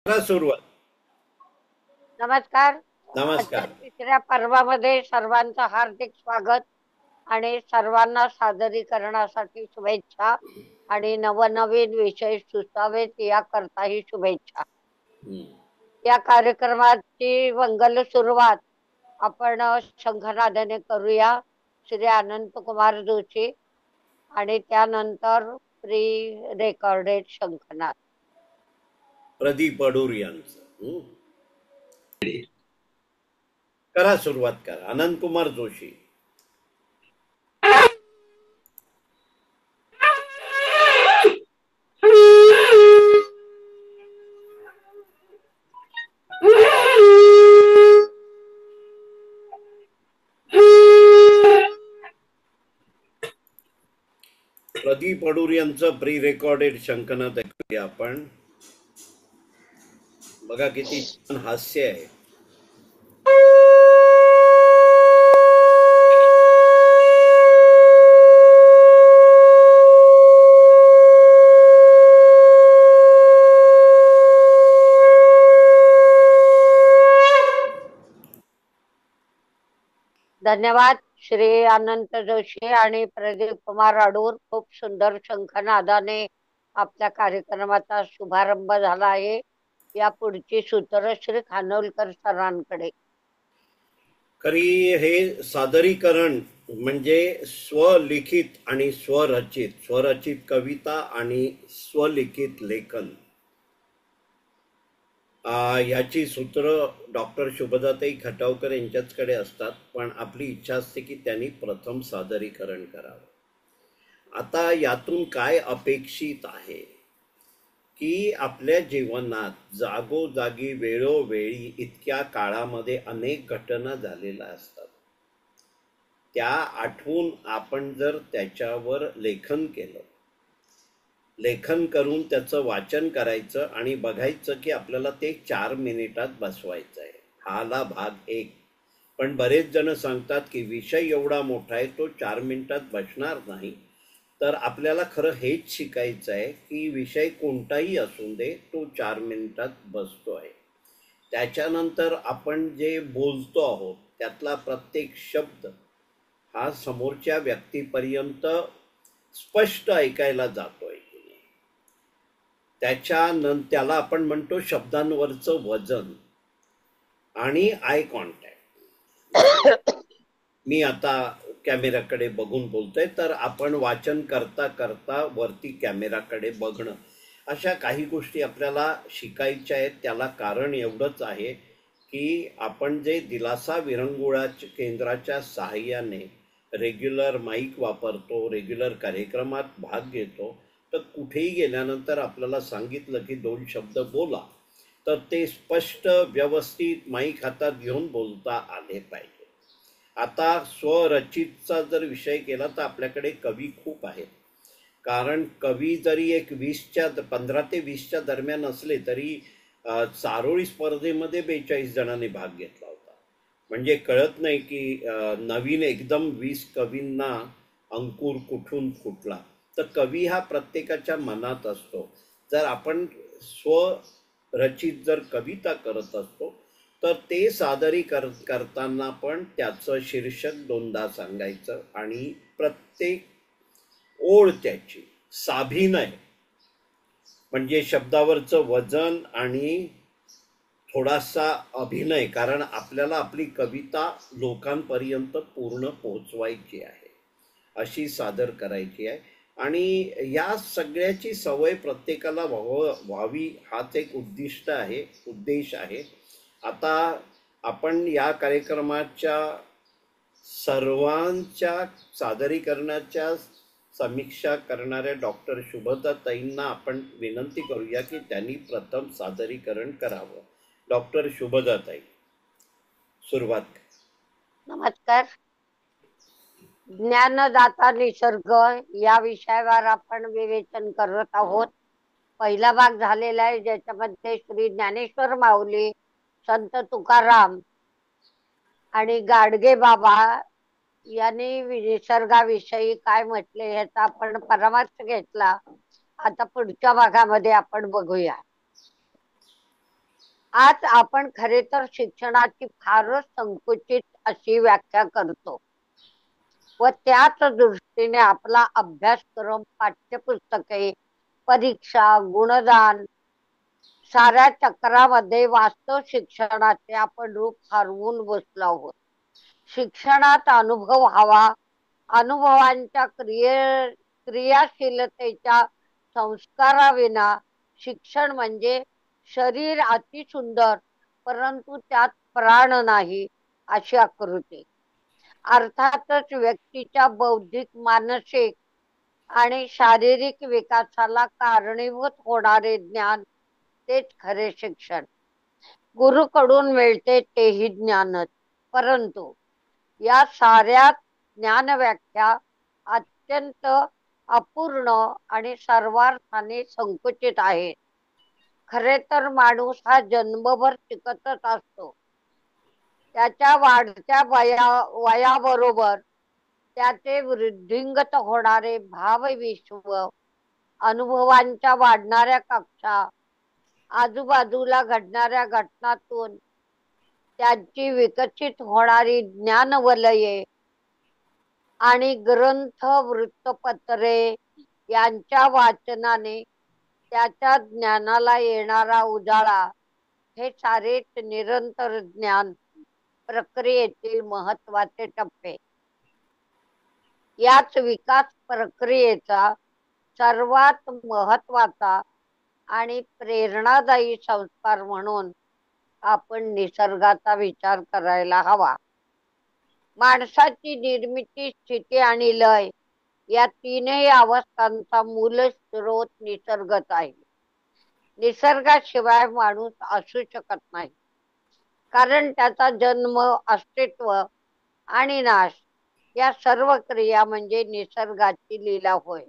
सुरुवात. नमस्कार. आजच्या नमस्कार. तिसऱ्या पर्वामध्ये सर्वांचं हार्दिक स्वागत आणि सर्वांना सादरीकरणासाठी शुभेच्छा आणि नवनवीन विषय सुचावेत याकरताही शुभेच्छा. या कार्यक्रमाची मंगल सुरुवात आपण शंखनादाने करूया. श्री अनंतकुमार जोशी आणि त्यानंतर प्री रेकॉर्डेड शंखनाद. प्रदीप अडूर यांचं. करा सुरुवात करा. अनंतकुमार जोशी. प्रदीप अडूर यांचं प्री रेकॉर्डेड शंखनाद ऐकूया आपण. बघा किती छान हास्य आहे. धन्यवाद श्री अनंत जोशी आणि प्रदीप कुमार अडूर. खूप सुंदर शंखनादाने आपल्या कार्यक्रमाचा शुभारंभ झाला आहे. या पुढची सूत्र श्री खानोलकर सरांकडे. खरी हे सादरीकरण म्हणजे स्वलिखित आणि स्वरचित कविता आणि स्वलिखित लेखन याची सूत्र डॉक्टर शुभदाताई खटावकर यांच्याचकडे असतात, पण आपली इच्छा असते की त्यांनी प्रथम सादरीकरण करावं. आता यातून काय अपेक्षित आहे की आपल्या जीवनात जागोजागी वेळोवेळी इतक्या काळामध्ये अनेक घटना झालेल्या असतात. त्या आठवून आपण जर त्याच्यावर लेखन केलं, लेखन करून त्याचं वाचन करायचं आणि बघायचं की आपल्याला ते 4 मिनिटात बसवायचं आहे. हाला भाग 1. पण बरेच जण सांगतात की विषय एवढा मोठा आहे तो 4 मिनिटात बसणार नाही. तर आपल्याला खरं हेच शिकायचं आहे की विषय कोणताही असू दे तो 4 मिनिटात बसतो आहे. त्याच्यानंतर आपण जे बोलतो आहोत त्यातला प्रत्येक शब्द हा समोरच्या व्यक्तीपर्यंत स्पष्ट ऐकायला जातोय. त्याला आपण म्हणतो शब्दांवरचं वजन आणि आय कॉन्टॅक्ट. मी आता कॅमेराकडे बघून बोलतोय तर आपण वाचन करता करता वरती कॅमेराकडे बघणं, अशा काही गोष्टी आपल्याला शिकायच्या आहेत. त्याला कारण एवढंच आहे की आपण जे दिलासा विरंगुळा केंद्राच्या सहाय्याने रेग्युलर माईक वापरतो, रेग्युलर कार्यक्रमात भाग घेतो, तर कुठेही गेल्यानंतर आपल्याला सांगितलं की 2 शब्द बोला, तर ते स्पष्ट व्यवस्थित माईक हातात घेऊन बोलता आले पाहिजे. आता स्वरचितचा जर विषय केला तर आपल्याकडे कवी खूप आहेत. कारण कवी जरी एक 15 ते 20च्या दरम्यान असले तरी चारोळी स्पर्धेमध्ये 42 जणांनी भाग घेतला होता. म्हणजे कळत नाही की नवीन एकदम 20 कवींना अंकुर कुठून फुटला. तर कवी हा प्रत्येकाच्या मनात असतो. जर आपण स्वरचित जर कविता करत असतो तर ते करताना पण त्याचं शीर्षक 2दा सांगायचं आणि प्रत्येक ओळ त्याची साभिनय म्हणजे शब्दावरचं वजन आणि थोडासा अभिनय, कारण आपल्याला आपली कविता लोकांपर्यंत पूर्ण पोहोचवायची आहे, अशी सादर करायची आहे. आणि या सगळ्याची सवय प्रत्येकाला व्हावी हाच एक उद्देश आहे. आता आपण या कार्यक्रमाच्या सर्वांच्या सादरीकरणाच्या समीक्षा करणाऱ्या डॉक्टर शुभदाताईंना आपण विनंती करूया की त्यांनी प्रथम सादरीकरण करावं. डॉक्टर शुभदाताई, सुरुवात. नमस्कार. ज्ञानदाता निसर्ग या विषयावर आपण विवेचन करत आहोत. पहिला भाग झालेला आहे ज्याच्यामध्ये श्री ज्ञानेश्वर माऊली, संत तुकाराम आणि गाडगे बाबा यांनी निसर्गाविषयी काय म्हटले ह्याचा आपण परामर्श घेतला. आता पुढच्या भागामध्ये आपण बघूया. आज आपण खरे तर शिक्षणाची फारच संकुचित अशी व्याख्या करतो व त्याच दृष्टीने आपला अभ्यासक्रम, पाठ्यपुस्तके, परीक्षा, गुणदान साऱ्या चक्रामध्ये वास्तव शिक्षणाचे आपण रूप हरवून बसलो आहोत. शिक्षणात अनुभव हवा, अनुभवांच्या क्रियाशीलतेच्या संस्काराविना शिक्षण म्हणजे शरीर अति सुंदर परंतु त्यात प्राण नाही अशी आकृती. अर्थातच व्यक्तीच्या बौद्धिक, मानसिक आणि शारीरिक विकासाला कारणीभूत होणारे ज्ञान तेच खरे शिक्षण. गुरुकडून मिळते तेही ज्ञानच, परंतु या साऱ्या ज्ञान व्याख्या अत्यंत अपूर्ण आणि सर्वार्थाने संकुचित आहेत. खरे तर माणूस हा जन्मभर शिकतच असतो. त्याच्या वाढत्या वयाबरोबर त्याचे वृद्धिंगत होणारे भावविश्व, अनुभवांच्या वाढणाऱ्या कक्षा, आजूबाजूला घडणाऱ्या घटनातून त्यांची विकसित होणारी ज्ञानवलये आणि ग्रंथ, वृत्तपत्रे यांच्या वाचनाने त्याच्या ज्ञानाला येणारा उजाळा हे सारेच निरंतर ज्ञान प्रक्रियेतील महत्वाचे टप्पे. याच विकास प्रक्रियेचा सर्वात महत्वाचा आणि प्रेरणादायी संस्कार म्हणून आपण निसर्गाचा विचार करायला हवा. माणसाची निर्मिती, स्थिती आणि लय या तीनही अवस्थांचा मूल स्रोत निसर्गच आहे. निसर्गाशिवाय माणूस असू शकत नाही, कारण त्याचा जन्म, अस्तित्व आणि नाश या सर्व क्रिया म्हणजे निसर्गाची लीला होय.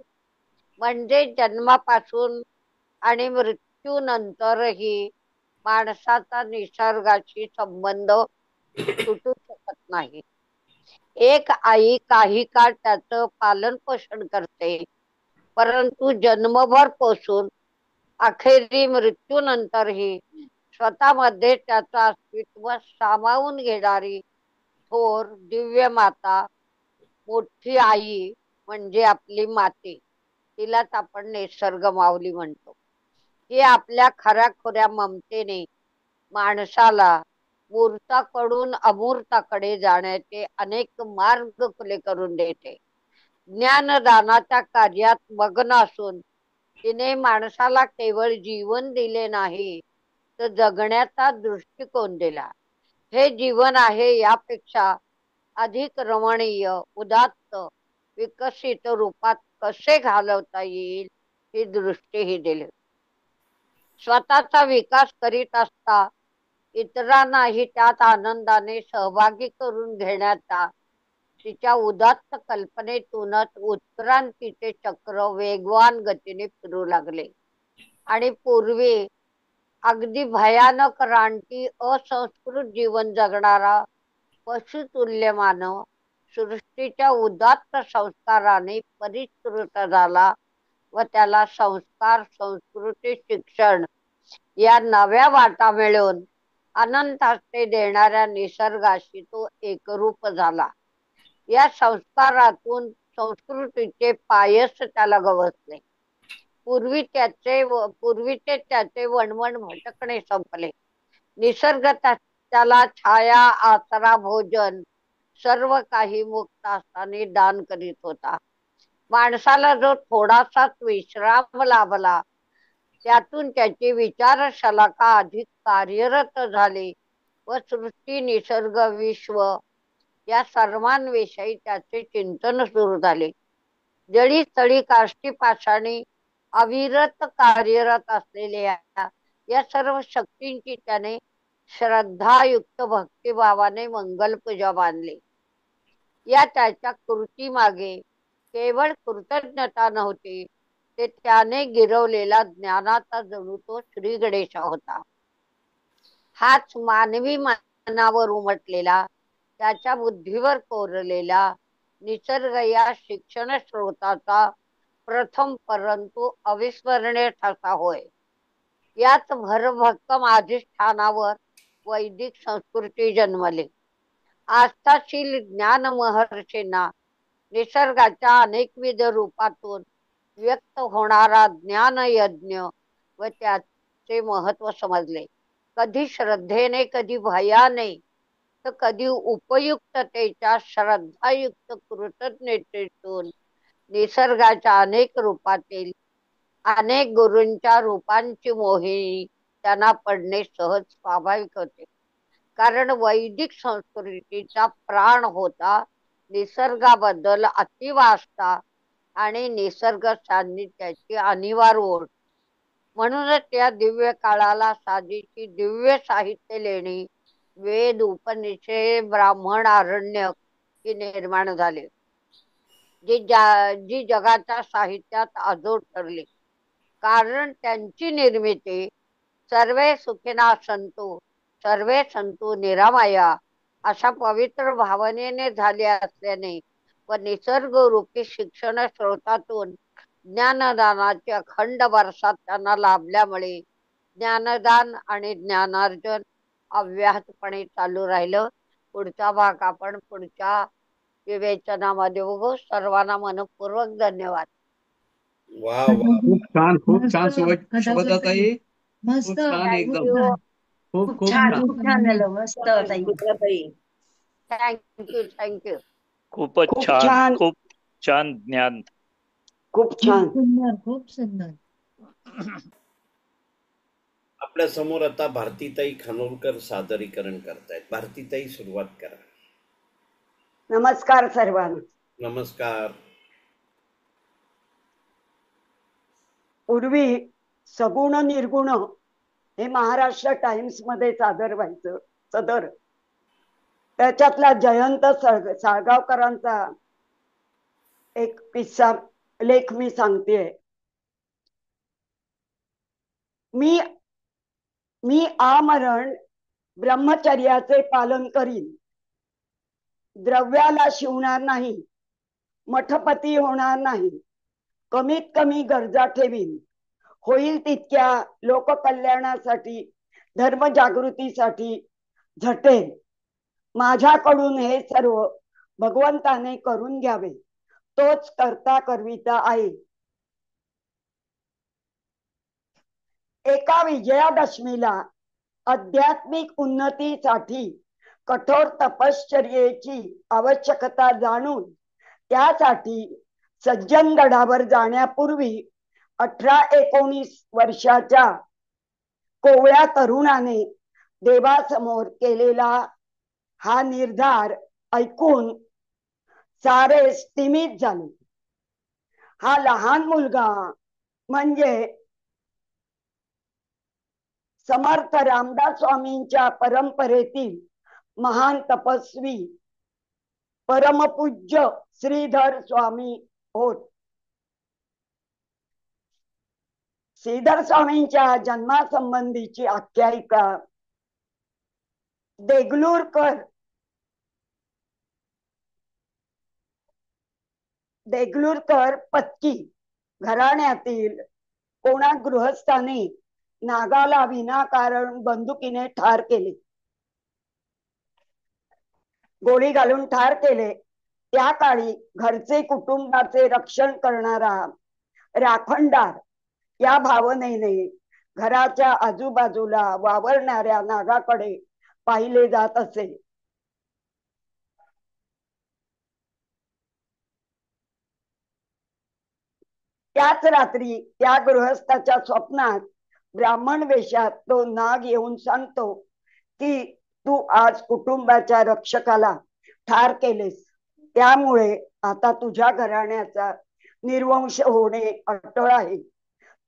म्हणजे जन्मापासून आणि मृत्यूनंतरही माणसाचा निसर्गाशी संबंध तुटू शकत नाही. एक आई काही काळ त्याचं पालन पोषण करते, परंतु जन्मभर पोसून अखेरी मृत्यूनंतरही स्वतःमध्ये त्याचं अस्तित्व सामावून घेणारी थोर दिव्य माता, मोठी आई म्हणजे आपली माते, तिलाच आपण निसर्ग माऊली म्हणतो. ही आपल्या खऱ्याखुऱ्या ममतेने माणसाला मूर्ताकडून अमूर्ताकडे जाण्याचे अनेक मार्ग खुले करून देते. ज्ञानदानाच्या कार्यात मग्न असून तिने माणसाला केवळ जीवन दिले नाही, तर जगण्याचा दृष्टिकोन दिला. हे जीवन आहे यापेक्षा अधिक रमणीय, उदात्त, विकसित रूपात कसे घालवता येईल ही दृष्टीही दिली. स्वतःचा विकास करीत असता इतरांनाही त्यात आनंदाने सहभागी करून घेण्याचा तिच्या उदात्त कल्पनेतूनच उत्क्रांतीचे चक्र वेगवान गतीने फिरू लागले. आणि पूर्वी अगदी भयानक रानटी असंस्कृत जीवन जगणारा पशुतुल्य मानव सृष्टीच्या उदात्त संस्काराने परिष्कृत झाला व त्याला संस्कार, संस्कृती, शिक्षण या नव्या वाटा मिळून अनंतास्ते देणाऱ्या निसर्गाशी तो एकरूप झाला. या संस्कारातून संस्कृतीचे पायस त्याला गवसले. पूर्वीचे त्याचे वणवण भटकणे संपले. निसर्ग त्याला छाया, आसरा, भोजन सर्व काही मुक्त असताना दान करीत होता. माणसाला जो थोडासाच विश्राम लाभला, त्यातून त्याची विचारशलाका अधिक कार्यरत झाली व सृष्टी, निसर्ग, विश्व या सर्वांविषयी त्याचे चिंतन सुरू झाले. जळी स्थळी, काष्टी, पाषाणी अविरत कार्यरत असलेल्या या सर्व शक्तींची त्याने श्रद्धायुक्त भक्तिभावाने मंगल पूजा बांधली. या त्याच्या कृतीमागे केवळ कृतज्ञता नव्हती, ते त्याने गिरवलेला ज्ञानाचा जणू तो श्री गणेश होता. हाच मानवी मनावर उमटलेला, त्याच्या बुद्धीवर कोरलेला निसर्ग या शिक्षण स्रोताचा प्रथम परंतु अविस्मरणीय ठसा होय. याच भरभक्कम अधिष्ठानावर वैदिक संस्कृती जन्मली. आस्थाशील ज्ञान महर्षींना निसर्गाच्या अनेकविध रूपातून व्यक्त होणारा ज्ञान यज्ञ व त्याचे महत्व समजले. कधी श्रद्धेने, कधी भयाने, तर कधी उपयुक्ततेच्या श्रद्धायुक्त कृतज्ञतेतून निसर्गाच्या अनेक रूपातील अनेक गुरूंच्या रूपांची मोहिनी त्यांना पडणे सहज स्वाभाविक होते. कारण वैदिक संस्कृतीचा प्राण होता निसर्गाबद्दल अतिवास्ता आणि निसर्ग सान्निध्याची अनिवार्य ओढ. म्हणूनच या दिव्य काळाला साधीची दिव्य साहित्य लेणी, वेद, उपनिषे, ब्राह्मण, आरण्यक ही निर्माण झाले, जी जगाच्या साहित्यात अजोड ठरली. कारण त्यांची निर्मिती सर्वे सुखिना संतु, सर्वे संतु निरामया अशा पवित्र भावनेने झाली असल्याने व निसर्ग रूपी शिक्षण स्रोतातून ज्ञानदानाची अखंड वर्षात त्यांना लाभल्यामुळे ज्ञानदान आणि ज्ञानार्जन अव्याहतपणे चालू राहिलं. पुढचा भाग आपण पुढच्या विवेचनामध्ये बघू. सर्वांना मनपूर्वक धन्यवाद. वा वा, खूप छान शोभताताई. खूप छान, एकदम खूप छान झालं. मस्त ताई. थँक्यू. खूपच छान, खूप छान ज्ञान. खूप छान. खूप सुंदर. आपल्या समोर आता भारतीताई खानोलकर सादरीकरण करतायत. भारतीताई, सुरुवात करा. नमस्कार सर्वांना. नमस्कार. पूर्वी सगुण निर्गुण हे महाराष्ट्र टाइम्स मध्ये सदर. त्याच्यातला जयंत साळगावकरांचा एक किस्सा लेख मी सांगतेय. मी आमरण ब्रह्मचर्याचे पालन करीन, द्रव्याला शिवणार नाही, मठपती होणार नाही, कमीत कमी गरजा ठेवीन, होईल तितक्या लोककल्याणासाठी, धर्मजागृतीसाठी झटेन. माझ्याकडून हे सर्व भगवंताने करून घ्यावे, तोच करता करविता आहे. एका विजयादशमीला आध्यात्मिक उन्नतीसाठी कठोर तपश्चर्येची आवश्यकता जाणून त्यासाठी सज्जनगडावर जाण्यापूर्वी 18-19 वर्षाच्या कोवळ्या तरुणाने देवासमोर केलेला हा निर्धार ऐकून सारे स्तिमित झाले. हा लहान मुलगा म्हणजे समर्थ रामदास स्वामींच्या परंपरेतील महान तपस्वी परमपूज्य श्रीधर स्वामी होत. श्रीधर स्वामींच्या जन्मासंबंधीची आख्यायिका देगलूरकर पत्की घराण्यातील कोणा गृहस्थाने नागाला विनाकारण बंदुकीने ठार केले, गोळी घालून ठार केले. त्या काळी घरचे कुटुंबाचे रक्षण करणारा राखणदार या भावनेने घराच्या आजूबाजूला वावरणाऱ्या नागाकडे पाहिले जात असे. त्याच रात्री त्या गृहस्थाच्या स्वप्नात ब्राह्मण वेशात तो नाग येऊन सांगतो की तू आज कुटुंबाच्या रक्षकाला ठार केलेस, त्यामुळे आता तुझ्या घराण्याचा निर्वंश होणे अटळ आहे.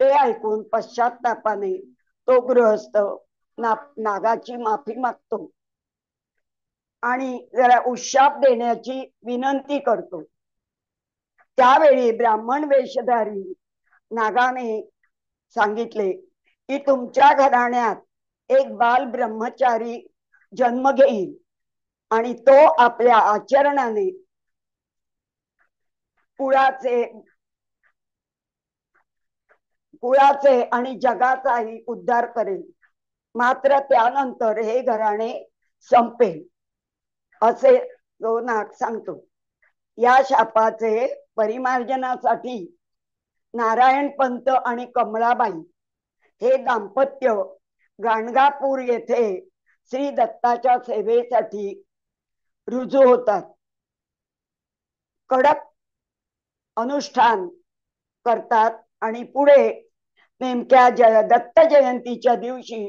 ते ऐकून पश्चात्तापाने तो गृहस्थ नागाची माफी मागतो आणि जरा उशाप देण्याची विनंती करतो. त्यावेळी ब्राह्मण वेशधारी नागाने सांगितले की तुमच्या घराण्यात एक बाल ब्रह्मचारी जन्म घेईल आणि तो आपल्या आचरणाने कुळाचे आणि जगाचाही उद्धार करेल. मात्र त्यानंतर हे घराणे संपेल असे तो नाग सांगतो. या शापाचे परिमार्जनासाठी नारायण पंत आणि कमळाबाई हे दाम्पत्य गाणगापूर येथे श्री दत्ताच्या सेवेसाठी रुजू होतात. कडक अनुष्ठान करतात आणि पुढे नेमक्या दत्त जयंतीच्या दिवशी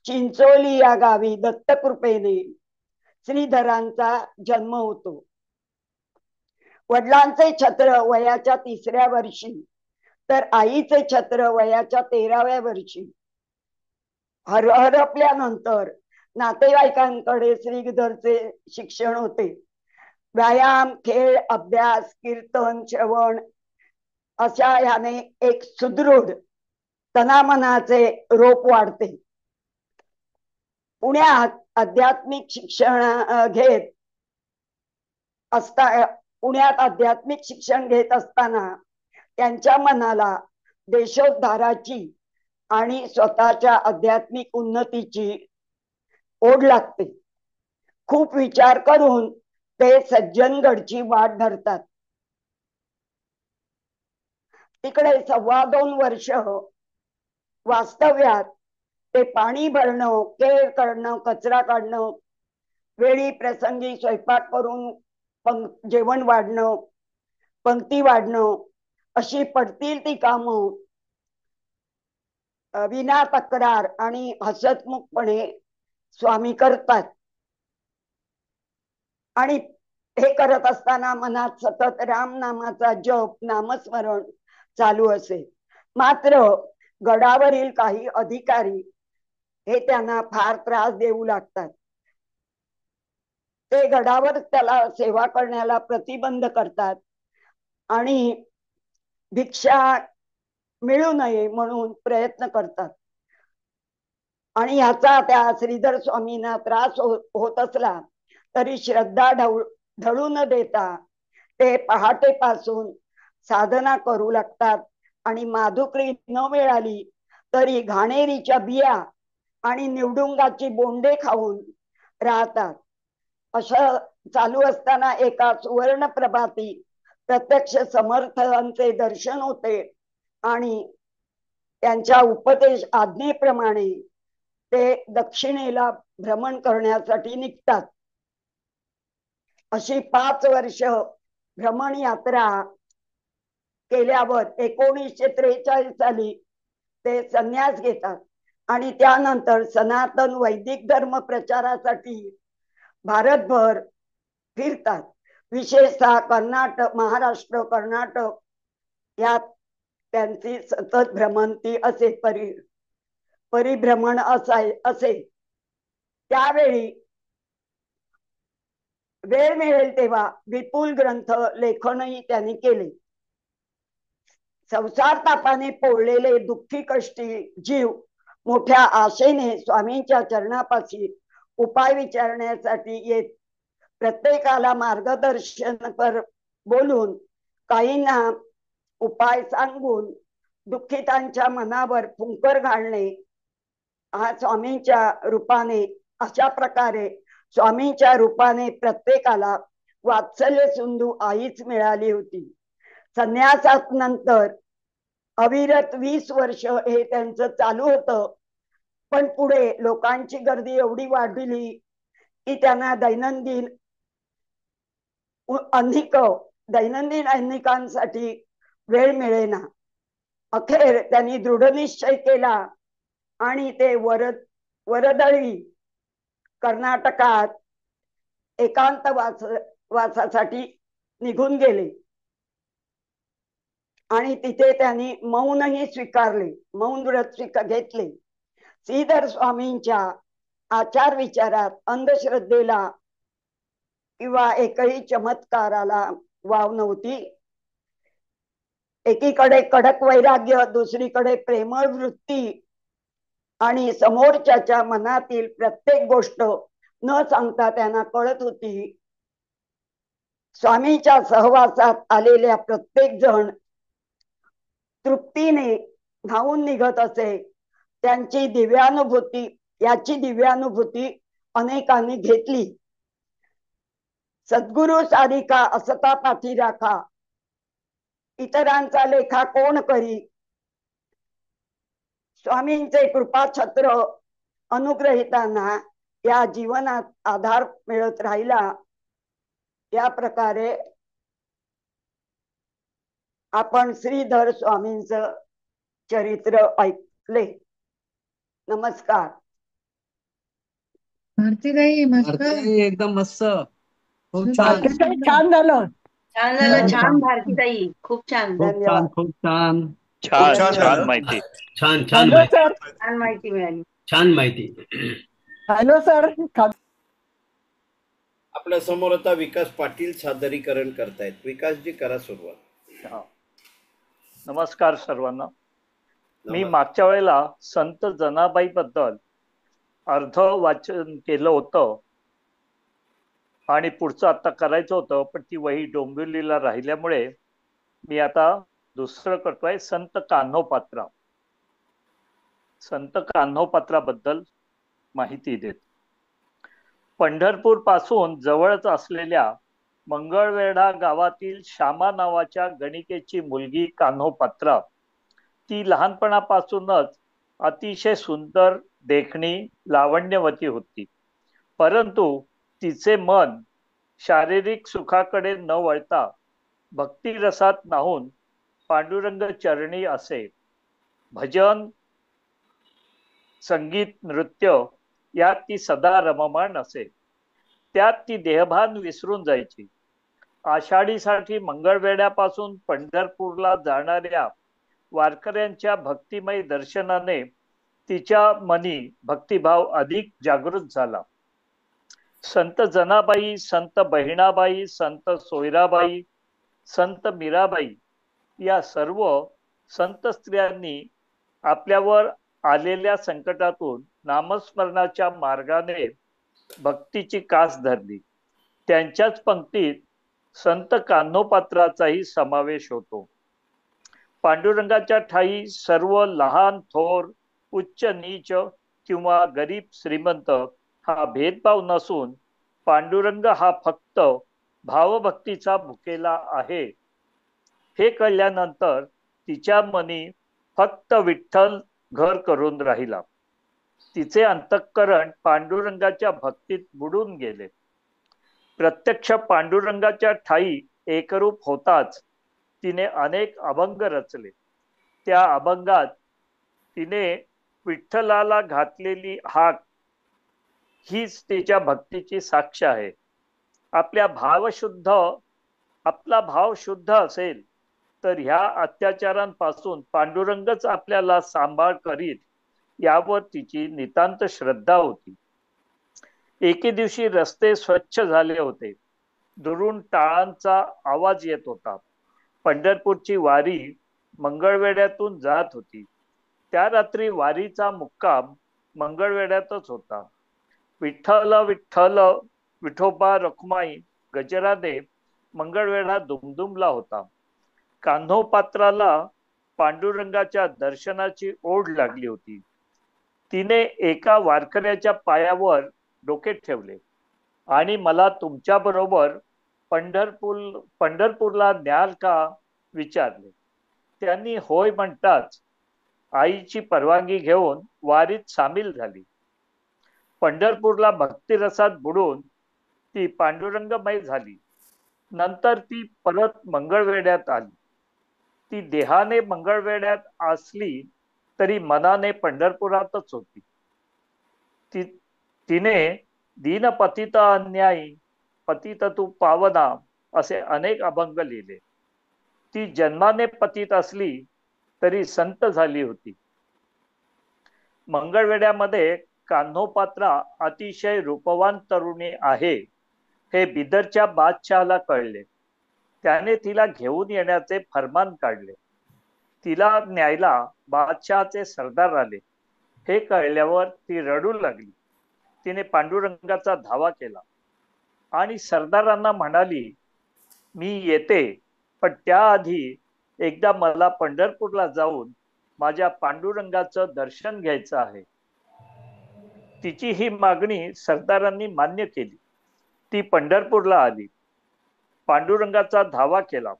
चिंचोली या गावी दत्तकृपेने श्रीधरांचा जन्म होतो. वडिलांचे छत्र वयाच्या 3ऱ्या वर्षी तर आईचे छत्र वयाच्या 13व्या वर्षी हरपल्यानंतर नातेवाईकांकडे श्रीधरचे शिक्षण होते. व्यायाम, खेळ, अभ्यास, कीर्तन, श्रवण अशा ह्याने एक सुदृढ तनामनाचे रोप वाढते. पुण्यात आध्यात्मिक शिक्षण घेत असताना त्यांच्या मनाला देशोद्धाराची आणि स्वतःच्या आध्यात्मिक उन्नतीची ओढ लागते. खूप विचार करून ते सज्जनगडची वाट धरतात. तिकडे 2.25 वर्ष वास्तव्यात ते पाणी भरणं, केर करणं, कचरा काढणं, वेळी प्रसंगी स्वयंपाक करून जेवण वाढणं, पंक्ती वाढणं अशी पडतील ती कामं विना तक्रार आणि हसतमुखपणे स्वामी करतात. आणि हे करत असताना मनात सतत राम नामाचा जप, नामस्मरण चालू असे. मात्र गडावरील काही अधिकारी हे त्यांना फार त्रास देऊ लागतात. ते गडावर त्याला सेवा करण्याला प्रतिबंध करतात आणि भिक्षा मिळू नये म्हणून प्रयत्न करतात. आणि याचा त्या श्रीधर स्वामींना त्रास होत असला तरी श्रद्धा ढळू न देता ते पहाटेपासून साधना करू लागतात. आणि माधुकरी न मिळाली तरी घाणेरीच्या बिया आणि निवडुंगाची बोंडे खाऊन राहतात. असं चालू असताना एका सुवर्ण प्रभाती प्रत्यक्ष समर्थांचे दर्शन होते आणि त्यांच्या उपदेश आज्ञेप्रमाणे ते दक्षिणेला भ्रमण करण्यासाठी निघतात. अशी 5 वर्ष भ्रमण यात्रा केल्यावर 1943 साली ते संन्यास घेतात आणि त्यानंतर सनातन वैदिक धर्म प्रचारासाठी भारतभर फिरतात. विशेषतः कर्नाटक, महाराष्ट्र, कर्नाटक यात त्यांची सतत भ्रमंती असे, परिभ्रमण असे. त्यावेळी वेळ मिळेल तेव्हा विपुल ग्रंथ लेखनही त्यांनी केले. संसार तापाने पोळलेले दुःखी कष्टी जीव मोठ्या आशेने स्वामींच्या चरणापाशी उपाय विचारण्यासाठी येत. प्रत्येकाला मार्गदर्शन बोलून, काहींना उपाय सांगून दुःखितांच्या मनावर फुंकर घालणे हा स्वामींच्या रूपाने, अशा प्रकारे स्वामींच्या रूपाने प्रत्येकाला वात्सल्य सिंधू आईच मिळाली होती. संन्यासात नंतर अविरत 20 वर्ष हे त्यांचं चालू होतं. पण पुढे लोकांची गर्दी एवढी वाढली की त्यांना दैनंदिन अनेकांसाठी वेळ मिळेना. अखेर त्यांनी दृढ निश्चय केला आणि ते वरदळी कर्नाटकात एकांत वासासाठी निघून गेले आणि तिथे त्यांनी मौनही स्वीकारले, मौन व्रत घेतले. श्रीधर स्वामींच्या आचार विचारात अंधश्रद्धेला किंवा एकही चमत्काराला वाव नव्हती. एकीकडे कडक वैराग्य, दुसरीकडे प्रेमळ वृत्ती आणि समोरच्याच्या मनातील प्रत्येक गोष्ट न सांगता त्यांना कळत होती. स्वामींच्या सहवासात आलेल्या प्रत्येक जण तृप्तीने धावून निघत असे. त्यांची दिव्यानुभूती, याची दिव्यानुभूती अनेकांनी घेतली. सद्गुरु सारिका असता पाठी राखा, इतरांचा लेखा कोण करी. स्वामींचे कृपाछत्र अनुग्रहितांना या जीवनात आधार मिळत राहिला. या प्रकारे आपण श्रीधर स्वामींचं चरित्र ऐकले. नमस्कार. भारतीताई मस्त, भारती एकदम मस्त, खूप छान, भारतीताई छान झालं. छान झालं. छान भारतीताई, खूप छान. खूप छान, धन्यवाद. खूप छान. छान छान छान झालं. माहिती. छान छान हॅलो माहिती. सर. छान माहिती मिळाली. छान माहिती. Hello sir. आपल्या समोर आता विकास पाटील सादरीकरण करतायत. विकासजी करा सुरुवात. हा. नमस्कार सर्वांना. मी नमस्कार. मागच्या वेळेला संत जनाबाई बद्दल अर्ध वाचन केलं होतं आणि पुढचं आता करायचं होतं, पण ती वही डोंबिवलीला राहिल्यामुळे मी आता दुसरं करतोय. संत कान्होपात्रा. संत कान्होपात्राबद्दल माहिती देत. पंढरपूर पासून जवळच असलेल्या मंगळवेढा गावातील श्यामा नावाच्या गणिकेची मुलगी कान्होपात्रा, ती लहानपणापासूनच अतिशय सुंदर, देखणी, लावण्यवती होती. परंतु तिचे मन शारीरिक सुखाकडे न वळता भक्तिरसात न्हाऊन पांडुरंग चरणी असे. भजन, संगीत, नृत्य यात ती सदा रममाण असे. त्यात ती देहभान विसरून जायची. आषाढीसाठी मंगळवेढ्यापासून पंढरपूरला जाणाऱ्या वारकऱ्यांच्या भक्तिमय दर्शनाने तिच्या मनी भक्तिभाव अधिक जागृत झाला. संत जनाबाई, संत बहिणाबाई, संत सोयराबाई, संत मीराबाई या सर्व संत स्त्रियांनी आपल्यावर आलेल्या संकटातून नामस्मरणाच्या मार्गाने भक्तीची कास धरली. त्यांच्याच पंक्तीत संत कान्होपात्राचाही समावेश होतो. पांडुरंगाच्या ठाई सर्व लहान थोर, उच्च नीच किंवा गरीब श्रीमंत हा भेदभाव नसून पांडुरंग हा फक्त भावभक्तीचा भुकेला आहे, हे कळल्यानंतर तिच्या मनी फक्त विठ्ठल घर करून राहिला. तिचे अंतःकरण पांडुरंगाच्या भक्तीत बुडून गेले. प्रत्यक्ष पांडुरंगाच्या ठाई एकरूप होताच तिने अनेक अभंग रचले. त्या अभंगात तिने विठ्ठलाला घातलेली हाक हीच तिच्या भक्तीची साक्ष आहे. आपला भाव शुद्ध असेल तर ह्या अत्याचारांपासून पांडुरंगच आपल्याला सांभाळ करीत यावर तिची नितांत श्रद्धा होती. एके दिवशी रस्ते स्वच्छ झाले होते. दुरून टाळांचा आवाज येत होता. पंढरपूरची वारी मंगळवेढ्यातून जात होती. त्या रात्री वारीचा मुक्काम मंगळवेढ्यातच होता. विठ्ठल विठ्ठल विठोबा रखुमाई गजराने मंगळवेढा दुमदुमला होता. कान्होपात्राला पांडुरंगाच्या दर्शनाची ओढ लागली होती. तिने एका वारकऱ्याच्या पायावर डोके ठेवले आणि मला तुमच्या बरोबर पंढरपूरला न्याल का विचारले. त्यांनी होय म्हणताच आईची परवानगी घेऊन वारीत सामील झाली. पंढरपूरला भक्तिरसात बुडून ती पांडुरंगमय झाली. नंतर ती परत मंगळवेढ्यात आली. ती देहाने मंगळवेढ्यात असली तरी मनाने पंढरपुरातच होती. तिने दीनपतित अन्यायी पतित तू पावना असे अनेक अभंग लिहिले. ती जन्माने पतित असली तरी संत झाली होती. मंगळवेढ्यामध्ये कान्होपात्रा अतिशय रूपवान तरुणी आहे हे बिदरच्या बादशहाला कळले. त्याने तिला घेऊन येण्याचे फरमान काढले. तिला न्यायला बादशहाचे सरदार आले. हे कळल्यावर ती रडू लागली. तिने पांडुरंगाचा धावा केला आणि सरदारांना म्हणाली, मी येते, पण त्याआधी एकदा मला पंढरपूरला जाऊन माझ्या पांडुरंगाचं दर्शन घ्यायचं आहे. तिची ही मागणी सरदारांनी मान्य केली. ती पंढरपूरला आली. पांडुरंगाचा धावा केला.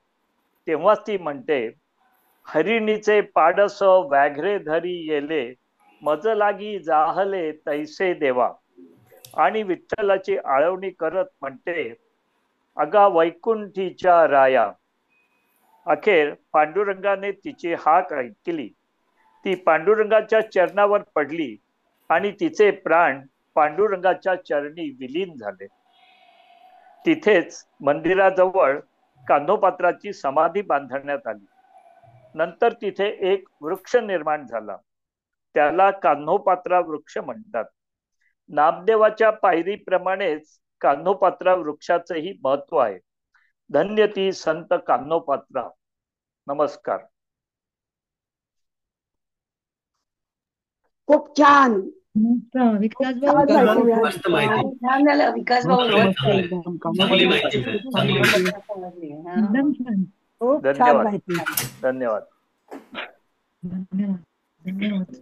तेव्हाच ती म्हणते, हरिणीचे पाडस व्याघ्रे धरी येले, मज लागी जाहले तैसे देवा. आणि विठ्ठलाची आळवणी करत म्हणते, अगा वैकुंठीच्या राया. अखेर पांडुरंगाने तिची हाक ऐकली. ती पांडुरंगाच्या चरणावर पडली आणि तिचे प्राण पांडुरंगाच्या चरणी विलीन झाले. तिथेच मंदिराजवळ कान्होपात्राची समाधी बांधण्यात आली. नंतर तिथे एक वृक्ष निर्माण झाला. त्याला कान्होपात्रा वृक्ष म्हणतात. नामदेवाच्या पायरीप्रमाणेच कान्होपात्रा वृक्षाचंही महत्व आहे. धन्य ती संत कान्होपात्रा. नमस्कार. खूप छान. विकास खूप छान माहिती मिळाली. मस्त माहिती. छान झालं विकास भाऊ. चांगली माहिती मिळाली. चांगली माहिती. एकदम छान. खूप छान धन्यवाद. माहिती. धन्यवाद. धन्यवाद. धन्यवाद.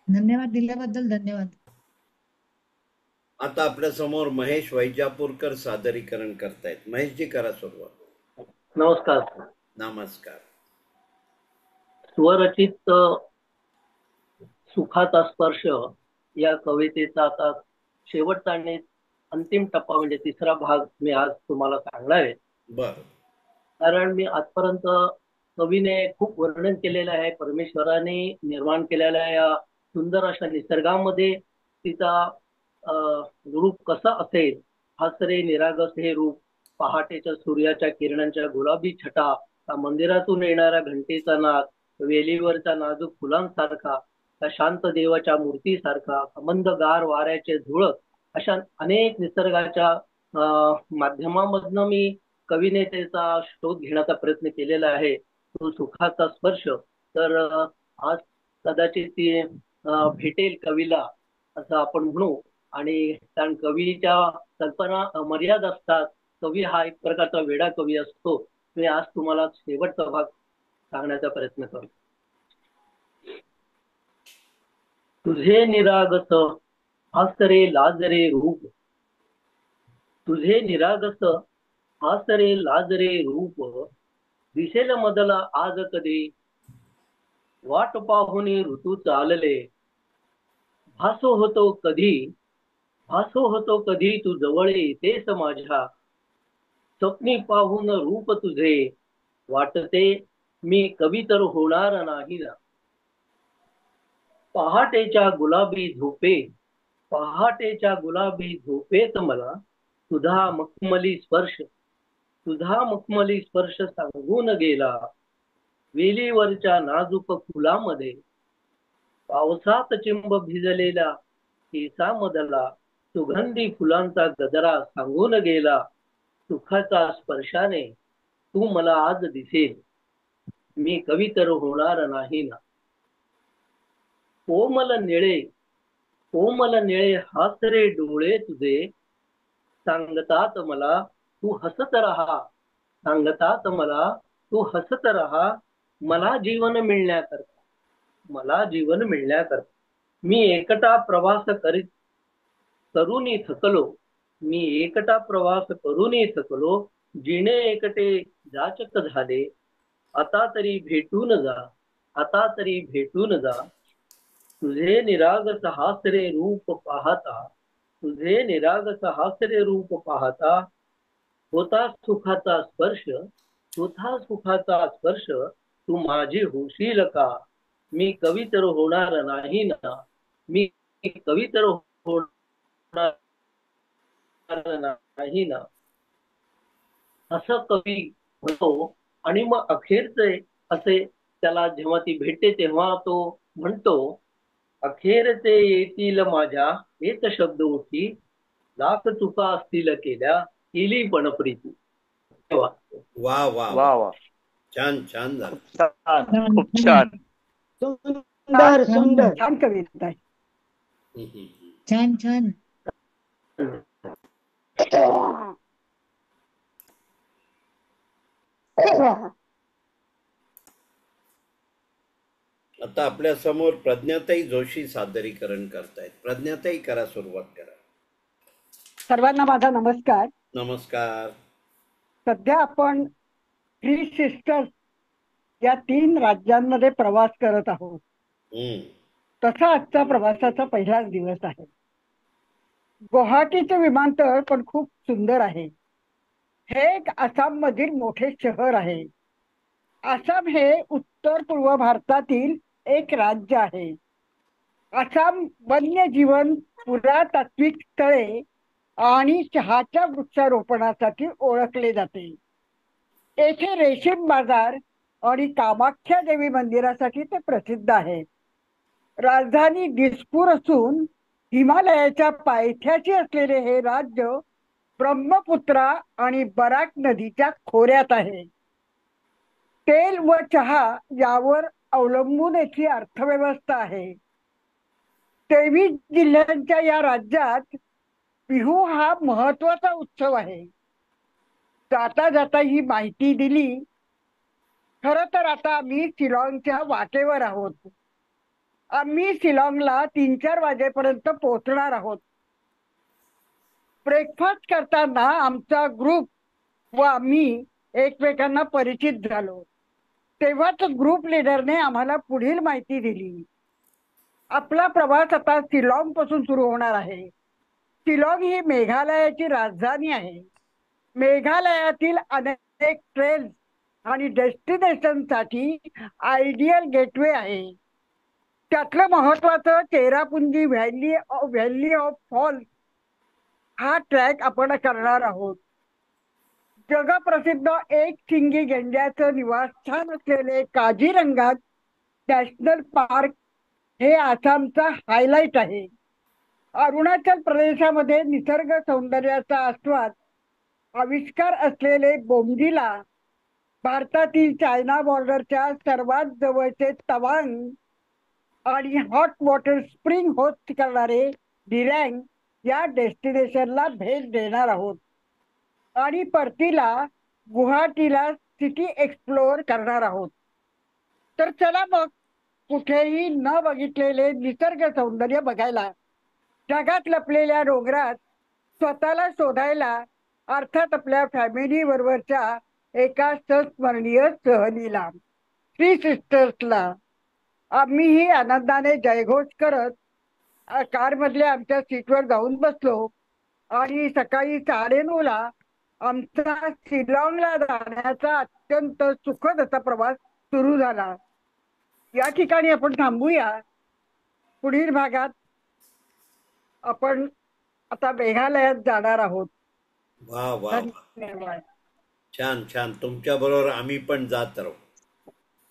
धन्यवाद दिल्याबद्दल धन्यवाद. आता आपल्या समोर महेश वैजापूरकर सादरीकरण करतायत. महेशजी करा सुरुवात. नमस्कार. नमस्कार. स्वरचित सुखाचा स्पर्श या कवितेचा आता शेवटचा आणि अंतिम टप्पा म्हणजे तिसरा भाग मी आज तुम्हाला सांगणार आहे. बर. कारण मी आजपर्यंत कवीने खूप वर्णन केलेलं आहे. परमेश्वराने निर्माण केलेल्या या सुंदर अशा निसर्गामध्ये तिचा रूप कसं असेल, हसरे निरागस हे रूप, पहाटेच्या सूर्याच्या किरणांच्या गुलाबी छटा, मंदिरातून येणारा घंटेचा नाद, वेलीवरच्या नाजूक फुलांसारखा, त्या शांत देवाच्या मूर्तीसारखा, मंद गार वाऱ्याचे झुळक, अशा अनेक निसर्गाच्या माध्यमामधनं मी कवीने त्याचा शोध घेण्याचा प्रयत्न केलेला आहे. तो सुखाचा स्पर्श. तर आज कदाचित ती भेटेल कवीला असं आपण म्हणू. आणि कारण कवीच्या कल्पना मर्याद असतात. कवी हा एक प्रकारचा वेडा कवी असतो. मी आज तुम्हाला शेवटचा भाग सांगण्याचा प्रयत्न करतो. तुझे निरागस हासरे लाजरे रूप, तुझे निरागस हासरे लाजरे रूप, दिसेल मदला आज कधी, वाट पाहुनी ऋतू चालले, भासो होतो कधी, भासो होतो कधी तू जवळ येतेस माझ्या, स्वप्नी पाहून रूप तुझे, वाटते मी कवी तर होणार नाही ना. पहाटेच्या गुलाबी झोपे, पहाटेच्या गुलाबी झोपेत मला तुझा मखमली स्पर्श, तुझा मखमली स्पर्श सांगून गेला. वेलीवरच्या नाजूक फुलामध्ये, पावसात चिंब भिजलेला केसामधला सुगंधी फुलांचा गजरा सांगून गेला. सुखाच्या स्पर्शाने तू मला आज दिसेल, मी कवी तर होणार नाही ना. कोमल निळे, कोमल निळे हासरे डोळे तुझे, सांगतात मला तू हसत राहा, सांगतात मला तू हसत राहा. मला जीवन मिळण्याकरता, मला जीवन मिळण्याकरता मी एकटा प्रवास करूनही थकलो, मी एकटा प्रवास करूनही थकलो. जिणे एकटे जाचक झाले, आता तरी भेटून जा, आता तरी भेटून जा. तुझे निरागस हासरे रूप पाहता, तुझे निरागस हासरे रूप पाहता, होता सुखाचा स्पर्श, होता सुखाचा स्पर्श, तू माझी होशील का. मी कवी तर होणार नाही ना, मी कवी तर होणार नाही ना, असं कवी म्हणतो. आणि मग अखेरचे असे त्याला जेव्हा ती भेटते तेव्हा तो म्हणतो, अखेरचे येतील माझ्या एक शब्द उठी, लाख चुका असतील केल्या केली पण प्रीती. वा वा वा वा. छान छान झालं. छान. खूप छान. सुंदर सुंदर छान कविता आहे. छान छान. आता आपल्या समोर प्रज्ञाताई जोशी सादरीकरण करतायत. प्रज्ञाताई, करा, सुरुवात करा. सर्वांना माझा नमस्कार. नमस्कार. सध्या आपण थ्री सिस्टर्स या 3 राज्यांमध्ये प्रवास करत आहोत. तसा आजचा प्रवासाचा पहिलाच दिवस आहे. गुवाहाटीचे विमानतळ पण खूप सुंदर आहे. हे एक आसाम मधील मोठे शहर आहे. आसाम हे उत्तर पूर्व भारतातील एक राज्य आहे. आसाम वन्यजीवन, पुरातात्विक स्थळे आणि चहाच्या वृक्षारोपणासाठी ओळखले जाते. येथे रेशीम बाजार आणि कामाख्या देवी मंदिरासाठी ते प्रसिद्ध आहे. राजधानी दिसपूर असून हिमालयाच्या पायथ्याशी असलेले हे राज्य ब्रह्मपुत्रा आणि बराक नदीच्या खोऱ्यात आहे. तेल व चहा यावर अवलंबून याची अर्थव्यवस्था आहे. 23 जिल्ह्यांच्या या राज्यात बिहू हा महत्वाचा उत्सव आहे. जाता जाता ही माहिती दिली. खरं तर आता आम्ही शिलाँगच्या वाटेवर आहोत. आम्ही शिलाँगला 3-4 वाजेपर्यंत पोहोचणार आहोत. ब्रेकफास्ट करताना आमचा ग्रुप व आम्ही एकमेकांना परिचित झालो. तेव्हाच ग्रुप लीडरने आम्हाला पुढील माहिती दिली. आपला प्रवास आता शिलाँग पासून सुरू होणार आहे. शिलाँग ही मेघालयाची राजधानी आहे. मेघालयातील अनेक ट्रेल्स आणि डेस्टिनेशन साठी आयडियल गेटवे आहे. त्यातलं महत्वाचं चेरापुंजी व्हॅली ऑफ फॉल्स हा ट्रॅक आपण करणार आहोत. जगप्रसिद्ध एक शिंगी गेंड्याचं निवासस्थान असलेले काझीरंगा नॅशनल पार्क हे आसामचा हायलाइट आहे. अरुणाचल प्रदेशामध्ये निसर्ग सौंदर्याचा आस्वाद आविष्कार असलेले बोमडिला, भारतातील चायना बॉर्डरच्या सर्वात जवळचे तवांग आणि हॉट वॉटर स्प्रिंग होस्ट करणारे दिरँग या डेस्टिनेशनला भेट देणार आहोत. आणि परतीला गुवाहाटीला सिटी एक्सप्लोअर करणार आहोत. तर चला मग कुठेही न बघितलेले निसर्ग सौंदर्य बघायला, जगात लपलेल्या डोंगरात स्वतःला शोधायला, अर्थात आपल्या फॅमिली बरोबरच्या एका संस्मरणीय सहलीला, थ्री सिस्टर्सला. आम्हीही आनंदाने जयघोष करत कारमधल्या आमच्या सीटवर जाऊन बसलो आणि सकाळी 9:30ला आमचा शिलाँगला जाण्याचा अत्यंत सुखद असा प्रवास सुरू झाला. या ठिकाणी आपण थांबूया. पुढील भागात आपण आता मेघालयात जाणार आहोत. वा वा, धन्यवाद. छान छान. तुमच्या बरोबर आम्ही पण जात राहू.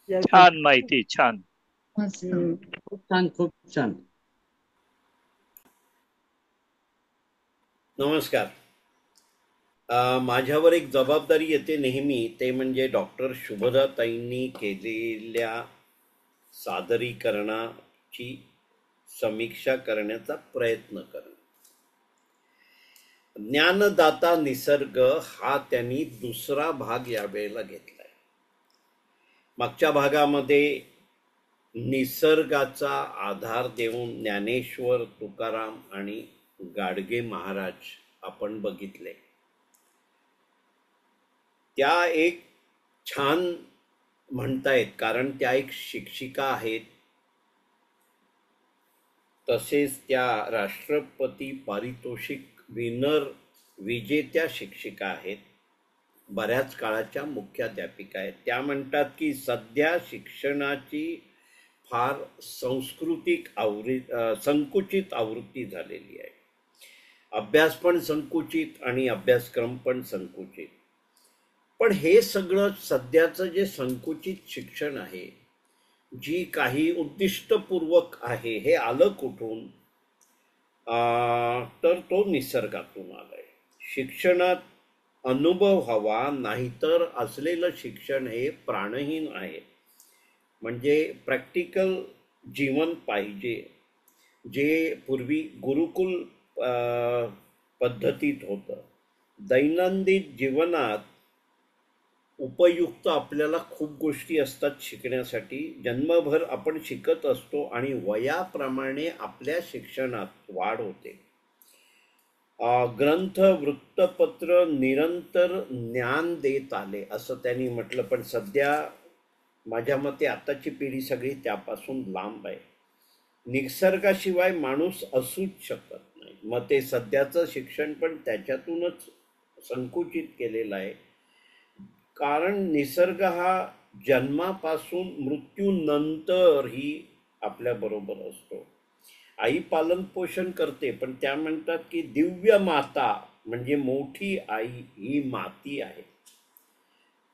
छान माहिती, छान. मस्त. खूप छान, खूप छान. नमस्कार. माझ्यावर एक जबाबदारी येते नेहमी, ते म्हणजे डॉक्टर शुभदाताईंनी केलेल्या सादरीकरणाची समीक्षा करण्याचा प्रयत्न करणं. ज्ञानदाता निसर्ग हा त्यांनी दुसरा भाग यावेळेला घेतलाय. मागच्या भागामध्ये निसर्गाचा आधार देऊन ज्ञानेश्वर, तुकाराम आणि गाडगे महाराज आपण बघितले. त्या एक छान म्हणतायत, कारण त्या एक शिक्षिका आहेत. तसेच त्या राष्ट्रपती पारितोषिक विजेत्या शिक्षिका आहेत. बऱ्याच काळाच्या मुख्याध्यापिका आहेत. त्या म्हणतात की सध्या शिक्षणाची फार संकुचित आवृत्ती झालेली आहे. अभ्यास पण संकुचित आणि अभ्यासक्रम पण संकुचित. पण हे सगळं सध्याचं जे संकुचित शिक्षण आहे, जी काही उद्दिष्टपूर्वक आहे, हे आलं कुठून? तर तो निसर्गातून आलाय. शिक्षणात अनुभव हवा, नाहीतर असलेलं शिक्षण हे प्राणहीन आहे. म्हणजे प्रॅक्टिकल जीवन पाहिजे, जे पूर्वी गुरुकुल पद्धतीत होतं. दैनंदिन जीवनात उपयुक्त आपल्याला खूप गोष्टी असतात शिकण्यासाठी. जन्मभर आपण शिकत असतो आणि वयाप्रमाणे आपल्या शिक्षणात वाढ होते. ग्रंथ वृत्तपत्र निरंतर ज्ञान देत आले असं त्यांनी म्हटलं. पण सध्या माझ्या मते आताची पिढी सगळी त्यापासून लांब आहे. निसर्गाशिवाय माणूस असूच शकत नाही. मग ते सध्याचं शिक्षण पण त्याच्यातूनच संकुचित केलेलं आहे. कारण निसर्ग हा जन्मापासून मृत्यूनंतरही आपल्या बरोबर असतो. आई पालन पोषण करते, पण त्या म्हणतात की दिव्य माता म्हणजे मोठी आई ही माती आहे.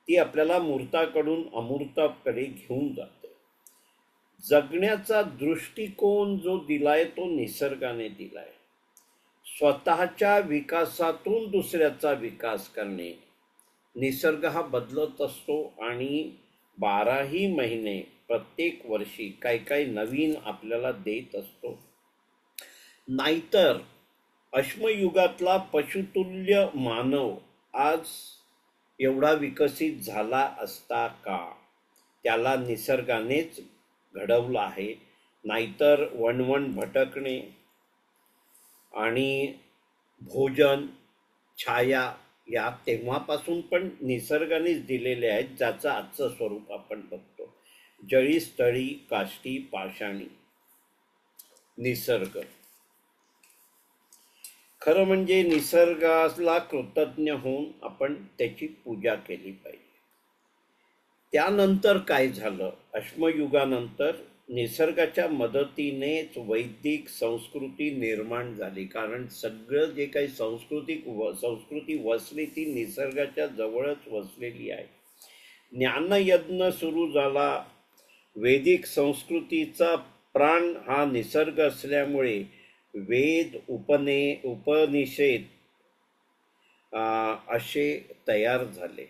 ती आपल्याला मूर्ताकडून अमूर्ताकडे घेऊन जाते. जगण्याचा दृष्टिकोन जो दिलाय तो निसर्गाने दिलाय. स्वतःच्या विकासातून दुसऱ्याचा विकास करणे. निसर्ग हा बदलत असतो आणि 12ही महिने प्रत्येक वर्षी काही नवीन आपल्याला देत असतो. नाहीतर अश्मयुगातला पशुतुल्य मानव आज एवढा विकसित झाला असता का? त्याला निसर्गानेच घडवलं आहे. नाहीतर वणवण भटकणे आणि भोजन छाया या तेव्हापासून पण निसर्गानेच दिलेले आहेत, ज्याचं आजचं स्वरूप आपण बघतो. जळी स्थळी काष्टी पाषाणी निसर्ग. खरं म्हणजे निसर्गाला कृतज्ञ होऊन आपण त्याची पूजा केली पाहिजे. त्यानंतर काय झालं? अश्मयुगानंतर निसर्गाच्या मदतीनेच वैदिक संस्कृती निर्माण झाली. कारण सगळं जे काही संस्कृती वसली ती निसर्गाच्या जवळच वसलेली आहे. ज्ञानयज्ञ सुरू झाला. वैदिक संस्कृतीचा प्राण हा निसर्ग असल्यामुळे वेद उपनिषद असे तयार झाले.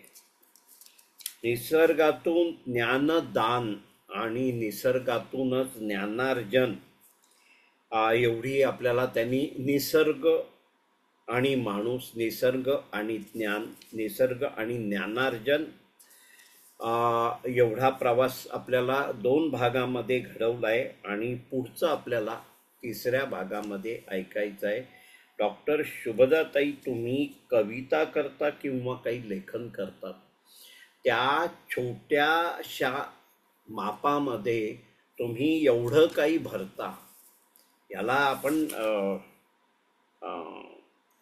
निसर्गातून ज्ञानदान आणि निसर्गातूनच ज्ञानार्जन एवढी आपल्याला त्यांनी निसर्ग आणि माणूस, निसर्ग आणि ज्ञान, निसर्ग आणि ज्ञानार्जन एवढा प्रवास आपल्याला 2 भागामध्ये घडवला आहे आणि पुढचं आपल्याला 3ऱ्या भागामध्ये ऐकायचं आहे. डॉक्टर शुभदाताई, तुम्ही कविता करता किंवा काही लेखन करतात, त्या छोट्याशा मापामध्ये तुम्ही एवढं काही भरता, याला आपण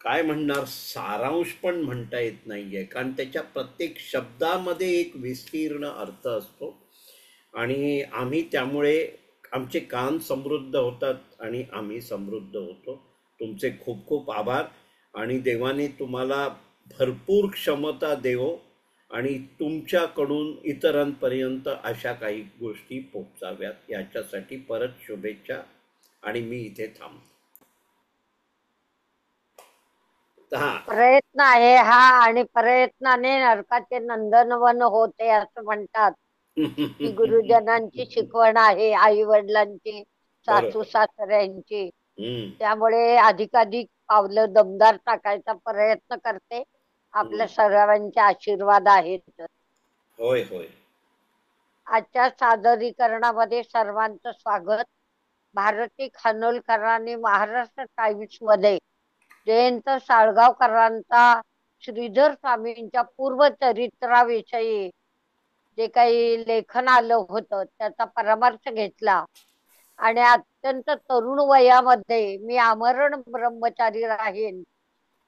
काय म्हणणार, सारांश पण म्हणता येत नाहीये. कारण त्याच्या प्रत्येक शब्दामध्ये एक विस्तीर्ण अर्थ असतो आणि आम्ही त्यामुळे आमचे कान समृद्ध होतात आणि आम्ही समृद्ध होतो. तुमचे खूप खूप आभार आणि देवाने तुम्हाला भरपूर क्षमता देवो आणि तुमच्याकडून इतरांपर्यंत अशा काही गोष्टी पोहोचाव्यात याच्यासाठी परत शुभेच्छा आणि मी इथे थांबतो. प्रयत्न आहे हा आणि प्रयत्नाने नरकाचे नंदनवन होते असं म्हणतात. ही गुरुजनांची शिकवण आहे, आई वडिलांची, सासू सासऱ्यांची. त्यामुळे अधिकाधिक पावलं दमदार टाकायचा प्रयत्न करते. आपल्या सर्वांचे आशीर्वाद आहेत. होय होय. आजच्या सादरीकरणामध्ये सर्वांचं स्वागत. भारती खानोलकरांनी महाराष्ट्र टाइम्स मध्ये जयंत साळगावकरांचा श्रीधर स्वामींच्या पूर्वचरित्राविषयी जे काही लेखन आलं होतं त्याचा परामर्श घेतला आणि अत्यंत तरुण वयामध्ये मी आमरण ब्रह्मचारी राहीन,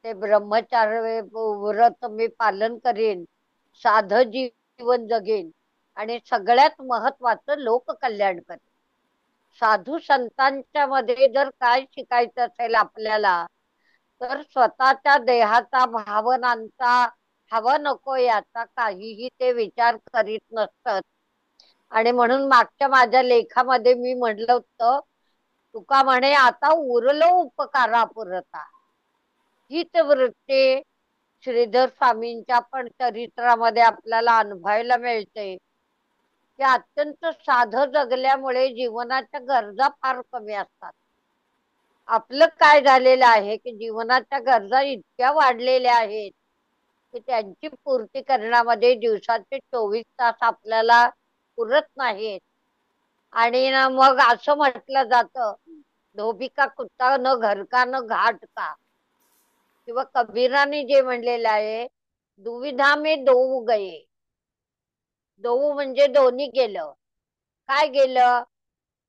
ते ब्रह्मचार्य व्रत मी पालन करीन, साध जीवन जगेन आणि सगळ्यात महत्वाचं लोककल्याण करेन. साधू संतांच्या मध्ये जर काय शिकायचं असेल आपल्याला तर स्वतःच्या देहाचा, भावनांचा, हवा नको याचा काहीही ते विचार करीत नसतात. आणि म्हणून मागच्या माझ्या लेखामध्ये मी म्हटलं होतं, तुका म्हणे आता उरलो उपकारा पुरता. हीच वृत्ती श्रीधर स्वामींच्या पण चरित्रामध्ये आपल्याला अनुभवायला मिळते की अत्यंत साधं जगल्यामुळे जीवनाच्या गरजा फार कमी असतात. आपलं काय झालेलं आहे की जीवनाच्या गरजा इतक्या वाढलेल्या आहेत की त्यांची पूर्ती करण्यामध्ये दिवसाचे 24 तास आपल्याला पुरत नाहीत. आणि ना मग असं म्हटलं जातं, धोबी का कुत्ता न घर का न घाट का. किंवा कबीराने जे म्हणलेलं आहे, दुविधा में दोऊ गये. दोऊ म्हणजे दोन्ही गेलं. काय गेलं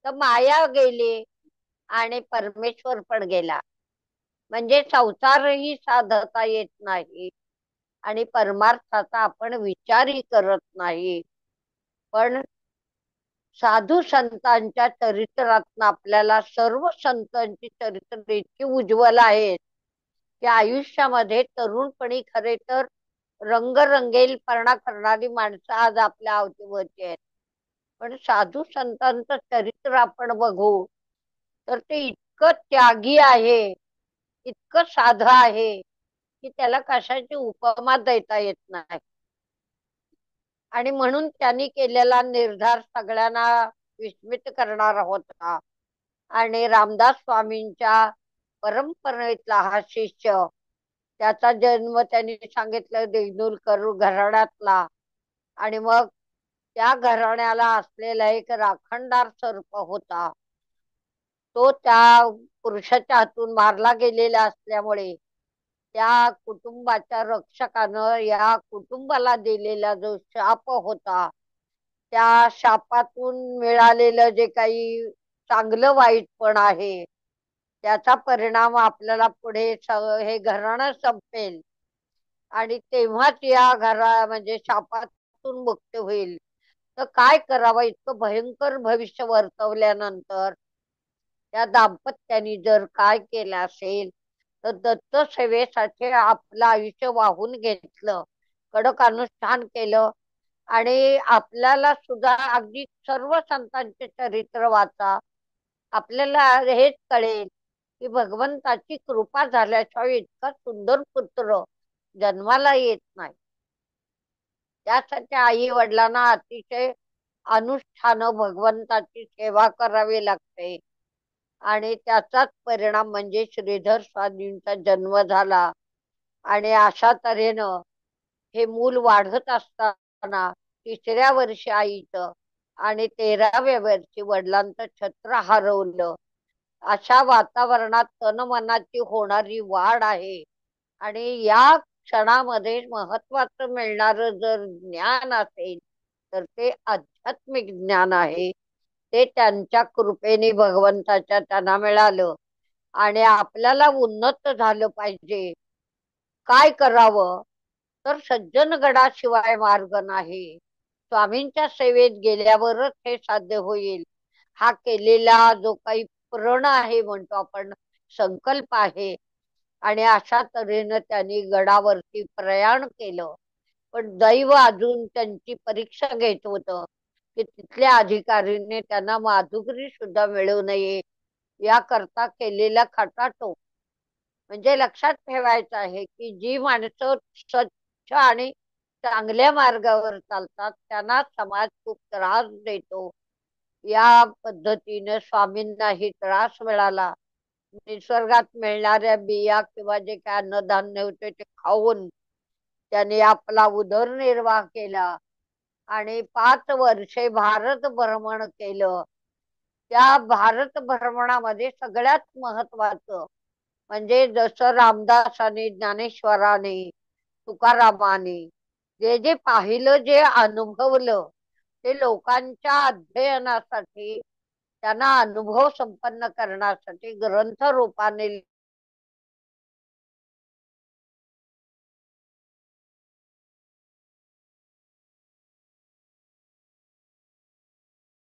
तर माया गेली आणि परमेश्वर पण गेला. म्हणजे संसारही साधता येत नाही आणि परमार्थाचा आपण विचारही करत नाही. पण साधू संतांच्या चरित्रातनं आपल्याला सर्व संतांची चरित्र इतकी उज्ज्वल आहेत की आयुष्यामध्ये तरुणपणी खरे तर रंगरंगेलपणा करणारी माणसं आज आपल्या अवतीभोवती आहेत. पण साधू संतांचं चरित्र आपण बघू तर ते इतकं त्यागी आहे, इतकं साधं आहे की त्याला कशाची उपमा देता येत नाही. आणि म्हणून त्यांनी केलेला निर्धार सगळ्यांना विस्मित करणारा होता. आणि रामदास स्वामींच्या परंपरेतला हा शिष्य, त्याचा जन्म त्यांनी सांगितलं देगलूरकर घराण्यातला. आणि मग त्या घराण्याला असलेला एक राखणदार सर्प होता. तो त्या पुरुषाच्या हातून मारला गेलेला असल्यामुळे त्या कुटुंबाच्या रक्षकानं या कुटुंबाला दिलेला जो शाप होता, त्या शापातून मिळालेलं जे काही चांगलं वाईट पण आहे, त्याचा परिणाम आपल्याला पुढे हे घराणं संपेल आणि तेव्हाच या म्हणजे शापातून मुक्त होईल. तर काय करावं, इतकं भयंकर भविष्य वर्तवल्यानंतर त्या दाम्पत्यानी जर काय केलं असेल तर दत्त सेवेसाठी आपलं आयुष्य वाहून घेतलं, कडक अनुष्ठान केलं. आणि आपल्याला सुद्धा अगदी सर्व संतांचे चरित्र वाचा, आपल्याला हेच कळेल की भगवंताची कृपा झाल्याशिवाय इतका सुंदर पुत्र जन्माला येत नाही. त्यासाठी आई वडिलांना अतिशय अनुष्ठानं भगवंताची सेवा करावी लागते. आणि त्याचाच परिणाम म्हणजे श्रीधर स्वामींचा जन्म झाला. आणि अशा तऱ्हेनं हे मूल वाढत असताना 3ऱ्या वर्षी आईचं आणि 13व्या वर्षी वडिलांचं छत्र हरवलं. अशा वातावरणात तनमनाची होणारी वाढ आहे. आणि या क्षणामध्ये महत्वाचं मिळणारं जर ज्ञान असेल तर ते आध्यात्मिक ज्ञान आहे. ते त्यांच्या कृपेने भगवंताच्या त्यांना मिळालं. आणि आपल्याला उन्नत झालं पाहिजे, काय करावं तर सज्जनगडाशिवाय मार्ग नाही. स्वामींच्या सेवेत गेल्यावरच हे साध्य होईल. हा केलेला जो काही प्रण आहे म्हणतो आपण, संकल्प आहे. आणि अशा तऱ्हेनं त्यांनी गडावरती प्रयाण केलं. पण दैव अजून त्यांची परीक्षा घेत होतं की तिथल्या अधिकारीने त्यांना माधुकरी सुद्धा मिळू नये याकरता केलेला खटाटोप. म्हणजे लक्षात ठेवायचं आहे की जी माणसं स्वच्छ आणि चांगल्या मार्गावर चालतात त्यांना समाज खूप त्रास देतो. या पद्धतीने स्वामींनाही त्रास मिळाला. निसर्गात मिळणाऱ्या बिया किंवा जे काय अन्नधान्य होते ते खाऊन त्यांनी आपला उदरनिर्वाह केला. आणि 5 वर्षे भारत भ्रमण केलं. त्या भारत भ्रमणामध्ये सगळ्यात महत्वाचं म्हणजे जसं रामदासाने, ज्ञानेश्वराने, तुकारामाने जे जे पाहिलं, जे अनुभवलं, ते लोकांच्या अध्ययनासाठी, त्यांना अनुभव संपन्न करण्यासाठी ग्रंथ रूपाने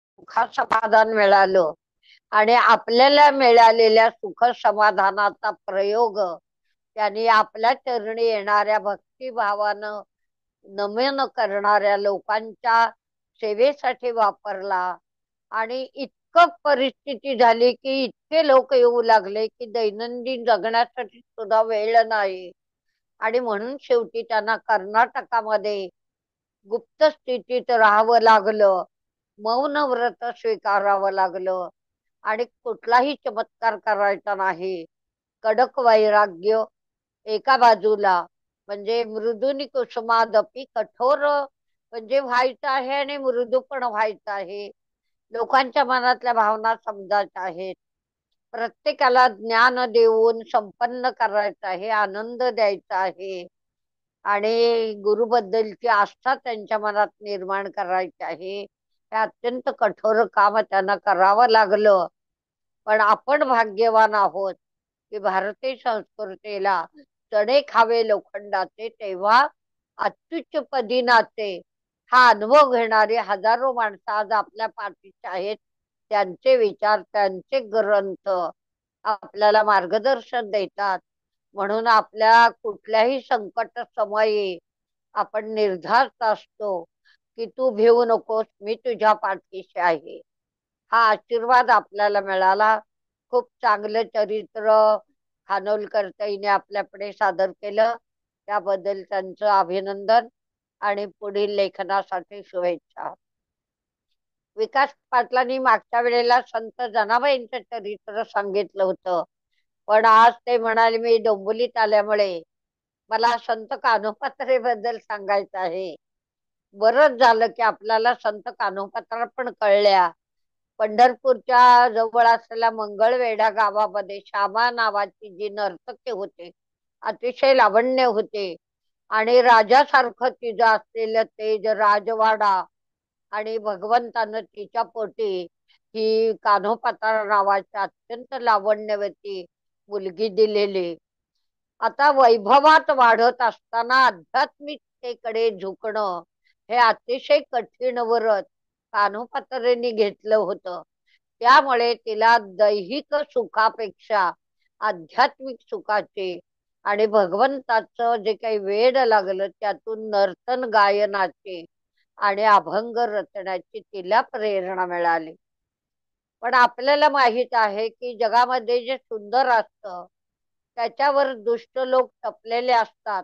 सुख समाधान मिळालं. आणि आपल्याला मिळालेल्या सुख समाधानाचा प्रयोग त्यांनी आपल्या चरणी येणाऱ्या भक्तिभावानं नमन करणाऱ्या लोकांच्या सेवेसाठी वापरला. आणि इतकं परिस्थिती झाली की इतके लोक येऊ लागले की दैनंदिन जगण्यासाठी सुद्धा वेळ नाही. आणि म्हणून शेवटी त्यांना कर्नाटकामध्ये गुप्त स्थितीत राहावं लागलं, मौन व्रत स्वीकारावं लागलं. आणि कुठलाही चमत्कार करायचा नाही, कडक वैराग्य एका बाजूला म्हणजे मृदुनी कुसुमादपी कठोर म्हणजे व्हायचं आहे आणि मृदू पण व्हायचं आहे. लोकांच्या मनातल्या भावना समजायच्या आहेत. प्रत्येकाला ज्ञान देऊन संपन्न करायचं आहे, आनंद द्यायचा आहे आणि गुरुबद्दलची आस्था त्यांच्या मनात निर्माण करायची आहे. हे अत्यंत कठोर काम त्यांना करावं लागलं. पण आपण भाग्यवान आहोत की भारतीय संस्कृतीला चणे खावे लोखंडाचे तेव्हा अत्युच्चपदी नाचे हा अनुभव घेणारे हजारो माणसं आज आपल्या पाठीशी आहेत. त्यांचे विचार, त्यांचे ग्रंथ आपल्याला मार्गदर्शन देतात. म्हणून आपल्या कुठल्याही संकट समयी आपण निर्धास्त असतो की तू भिवू नकोस, मी तुझ्या पाठीशी आहे. हा आशीर्वाद आपल्याला मिळाला. खूप चांगलं चरित्र खानोलकरताईने आपल्यापुढे सादर केलं. त्याबद्दल त्यांचं अभिनंदन आणि पुढील लेखनासाठी शुभेच्छा. विकास पाटलांनी मागच्या वेळेला संत जनाबाईंचं चरित्र सांगितलं होतं, पण आज ते म्हणाले मी डोंबिवलीत आल्यामुळे मला संत कान्होपात्रे बद्दल सांगायचं आहे. बरंच झालं की आपल्याला संत कान्होपात्रा पण कळल्या. पंढरपूरच्या जवळ असलेल्या मंगळवेढा गावामध्ये श्यामा नावाची जी नर्तकी होते, अतिशय लावण्य होते आणि राजासारखं तिचं असलेलं तेज, राजवाडा आणि भगवंतानं तिच्या पोटी ही कान्होपात्रा नावाची अत्यंत लावण्यवती मुलगी दिलेली. आता वैभवात वाढत असताना आध्यात्मिकतेकडे झुकणं हे अतिशय कठीण व्रत कान्होपात्रेंनी घेतलं होतं. त्यामुळे तिला दैहिक सुखापेक्षा आध्यात्मिक सुखाचे आणि भगवंताचं जे काही वेड लागलं त्यातून नर्तन गायनाचे आणि अभंग रचण्याची तिला प्रेरणा मिळाली. पण आपल्याला माहित आहे की जगामध्ये जे सुंदर असतं त्याच्यावर दुष्ट लोक टपलेले असतात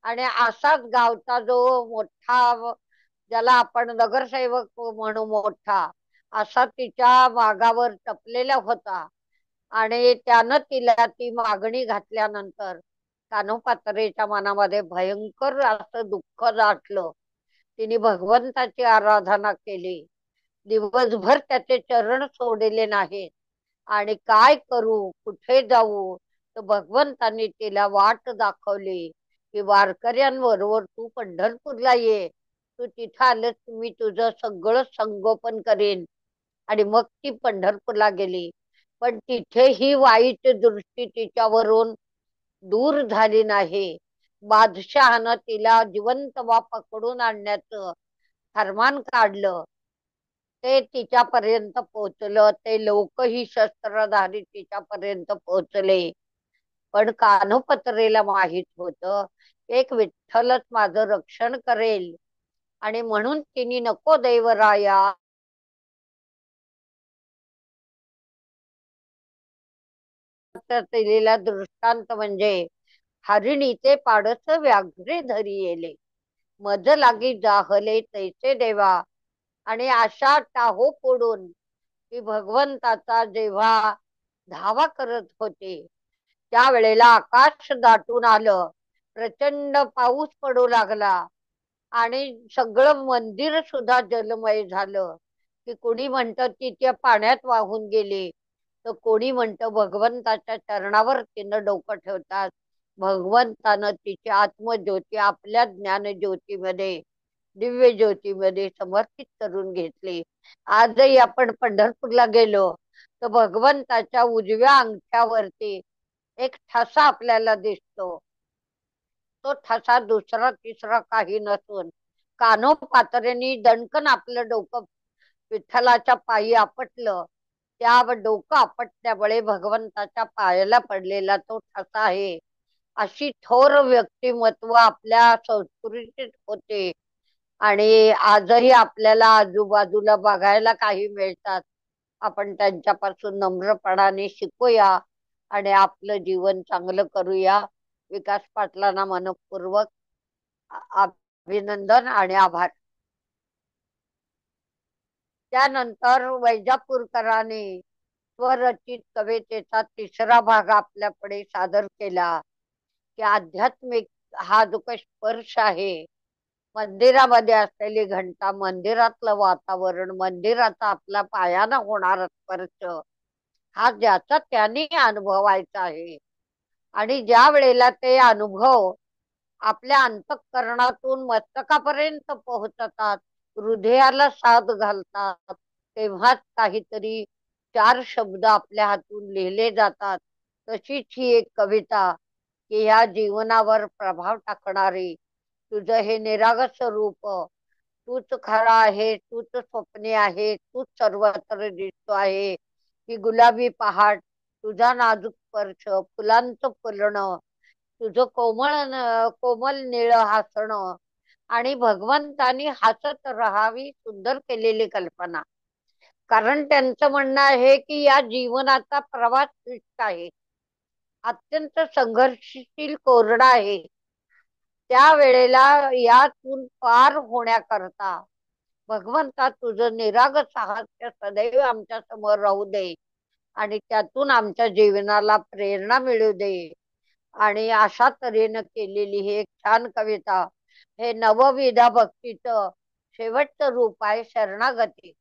आणि असाच गावचा जो मोठा ज्याला आपण नगरसेवक म्हणू मोठा असा तिच्या मागावर टपलेला होता आणि त्यानं तिला ती मागणी घातल्यानंतर कान्होपात्रेच्या मनामध्ये भयंकर असं दुःख दाटलं. तिने भगवंताची आराधना केली. दिवसभर त्याचे चरण सोडले नाहीत आणि काय करू, कुठे जाऊ, तर भगवंतांनी तिला वाट दाखवली की वारकऱ्यांबरोबर तू पंढरपूरला ये, तू तिथं आलंस मी तुझं सगळं संगोपन करेन. आणि मग ती पंढरपूरला गेली. पण तिथे ही वाईट दृष्टी तिच्यावरून दूर झाली नाही. बादशहानं तिला जिवंत पकडून आणण्याचं फरमान काढलं. ते तिच्यापर्यंत पोहोचलं. ते लोकही शस्त्रधारी तिच्यापर्यंत पोहोचले. पण कान्होपात्रेला माहित होतं एक विठ्ठलच माझं रक्षण करेल आणि म्हणून तिने नको देवराया दिलेला दृष्टांत म्हणजे हरिणीचे पाडस व्याघ्रे धरी येले, मज लागी जाहले तैसे देवा. आणि अशा टाहो फोडून की भगवंताचा जेव्हा धावा करत होते त्यावेळेला आकाश दाटून आलं, प्रचंड पाऊस पडू लागला आणि सगळं मंदिर सुद्धा जलमय झालं. की कोणी म्हणतं ती त्या पाण्यात वाहून गेली, तर कोणी म्हणतं भगवंताच्या चरणावर तिनं डोकं ठेवतात भगवंतानं तिची आत्मज्योती आपल्या ज्ञानज्योतीमध्ये दिव्य ज्योतीमध्ये समर्पित करून घेतली. आजही आपण पंढरपूरला गेलो तर भगवंताच्या उजव्या अंगठ्यावरती एक ठसा आपल्याला दिसतो. तो ठसा दुसरा तिसरा काही नसून कान्होपात्रेंनी दणकन आपलं डोकं विठ्ठलाच्या पायी आपटलं. त्या डोकं आपटल्यामुळे भगवंताच्या पायाला पडलेला तो ठसा आहे. अशी थोर व्यक्तिमत्व आपल्या संस्कृतीत होते आणि आजही आपल्याला आजूबाजूला बघायला काही मिळतात. आपण त्यांच्यापासून नम्रपणाने शिकूया आणि आपलं जीवन चांगलं करूया. विकास पाटलांना मनपूर्वक अभिनंदन आणि आभार. त्यानंतर वैजापूरकरांनी स्वरचित कवितेचा तिसरा भाग आपल्यापुढे सादर केला की आध्यात्मिक हा जो काही स्पर्श आहे, मंदिरामध्ये असलेली घंटा, मंदिरातलं वातावरण, मंदिराचा आपला पायानं होणारा स्पर्श, हा ज्याचा त्याने अनुभवायचा आहे. आणि ज्या वेळेला ते अनुभव आपल्या अंतःकरणातून मस्तकापर्यंत पोहोचतात, हृदयाला साद घालतात, तेव्हाच काहीतरी चार शब्द आपल्या हातून लिहिले जातात. तशीच ही एक कविता, की ह्या जीवनावर प्रभाव टाकणारी, तुझं हे निरागस रूप, तूच खरा आहे, तूच स्वप्ने आहे, तूच सर्वत्र दिसतो आहे, ही गुलाबी पहाट, तुझा नाजूक स्पर्श, फुलांचं फुलणं, तुझं कोमल निळ हसणं, आणि भगवंतानी हसत राहावी सुंदर केलेली कल्पना. कारण त्यांचं म्हणणं आहे की या जीवनाचा प्रवास क्लिष्ट आहे, अत्यंत संघर्षशील, कोरडा आहे. त्या वेळेला यातून पार होण्याकरता भगवंता तुझं निरागस हास्य सदैव आमच्या समोर राहू दे, आणि त्यातून आमच्या जीवनाला प्रेरणा मिळू दे. आणि अशा तऱ्हेनं केलेली ही एक छान कविता. हे नवविधा भक्तीचं शेवटचं रूप आहे, शरणागती.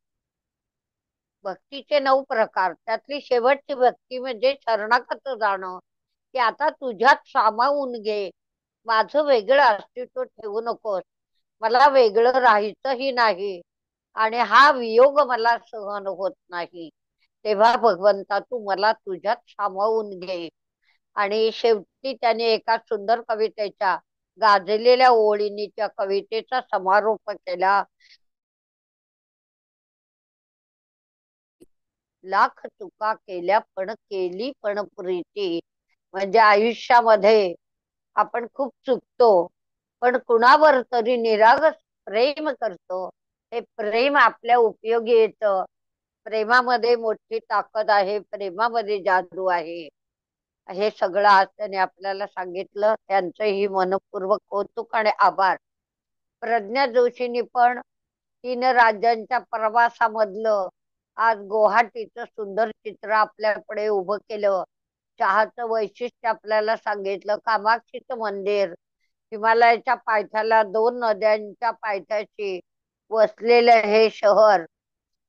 भक्तीचे 9 प्रकार, त्यातली शेवटची भक्ती म्हणजे शरणागत जाणं, की आता तुझ्यात सामावून घे, माझं वेगळं अस्तित्व ठेवू नकोस, मला वेगळं राहायचंही नाही, आणि हा वियोग मला सहन होत नाही. तेव्हा भगवंता तू मला तुझ्यात सामावून घे. आणि शेवटी त्याने एका सुंदर कवितेच्या गाजलेल्या ओळींनी त्या कवितेचा समारोप केला. लाख चुका केल्या पण केली पण प्रीती. म्हणजे आयुष्यामध्ये आपण खूप चुकतो, पण कुणावर तरी निरागस प्रेम करतो, हे प्रेम आपल्या उपयोगी येतं. प्रेमामध्ये मोठी ताकद आहे, प्रेमामध्ये जादू आहे. हे सगळं आज त्याने आपल्याला सांगितलं. त्यांचंही मनपूर्वक कौतुक आणि आभार. प्रज्ञा जोशींनी पण 3 राज्यांच्या प्रवासामधलं आज गुवाहाटीचं सुंदर चित्र आपल्यापुढे उभं केलं. चहाचं वैशिष्ट्य आपल्याला सांगितलं. कामाक्षीचं मंदिर, हिमालयाच्या पायथ्याला 2 नद्यांच्या पायथ्याशी वसलेलं हे शहर,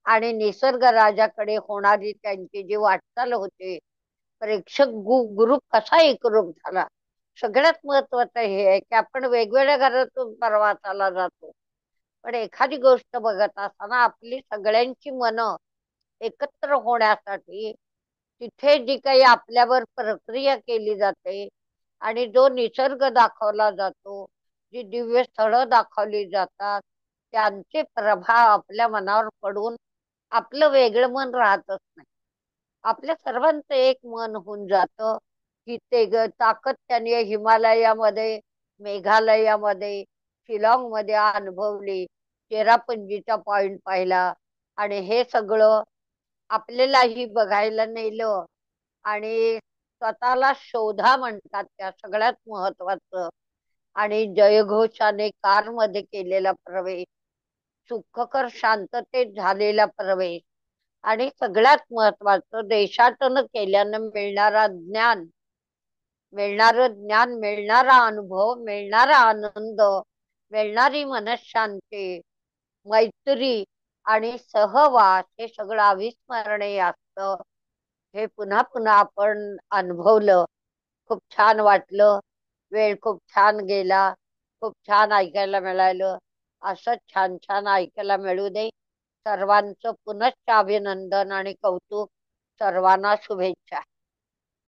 आणि निसर्ग राजाकडे होणारी त्यांची जी वाटचाल होती, प्रेक्षक ग्रुप कसा एकरूप झाला. सगळ्यात महत्वाचं हे आहे की आपण वेगवेगळ्या घरातून प्रवासाला जातो, पण एखादी गोष्ट बघत असताना आपली सगळ्यांची मनं एकत्र होण्यासाठी तिथे जी काही आपल्यावर प्रक्रिया केली जाते, आणि जो निसर्ग दाखवला जातो, जी दिव्य स्थळं दाखवली जातात, त्यांचे प्रभाव आपल्या मनावर पडून आपलं वेगळं मन राहतच नाही. आपल्या सर्वांचं एक मन होऊन जातं, की ते ताकद त्याने हिमालयामध्ये, मेघालयामध्ये, शिलॉंग मध्ये अनुभवली, चेरापुंजीचा पॉइंट पाहिला, आणि हे सगळं आपल्यालाही बघायला नेलं. आणि स्वतःला शोधा म्हणतात त्या सगळ्यात महत्वाचं. आणि जयघोषाने कारमध्ये केलेला प्रवेश, सुखकर शांततेत झालेला प्रवेश, आणि सगळ्यात महत्वाचं देशाटन केल्यानं मिळणारं ज्ञान, मिळणारा अनुभव, मिळणारा आनंद, मिळणारी मनःशांती, मैत्री आणि सहवास, हे सगळं अविस्मरणीय असतं. हे पुन्हा पुन्हा आपण अनुभवलं. खूप छान वाटलं. वेळ खूप छान गेला. खूप छान ऐकायला मिळालं. असंच छान छान ऐकायला मिळू दे. सर्वांचं पुनश्च अभिनंदन आणि कौतुक. सर्वांना शुभेच्छा.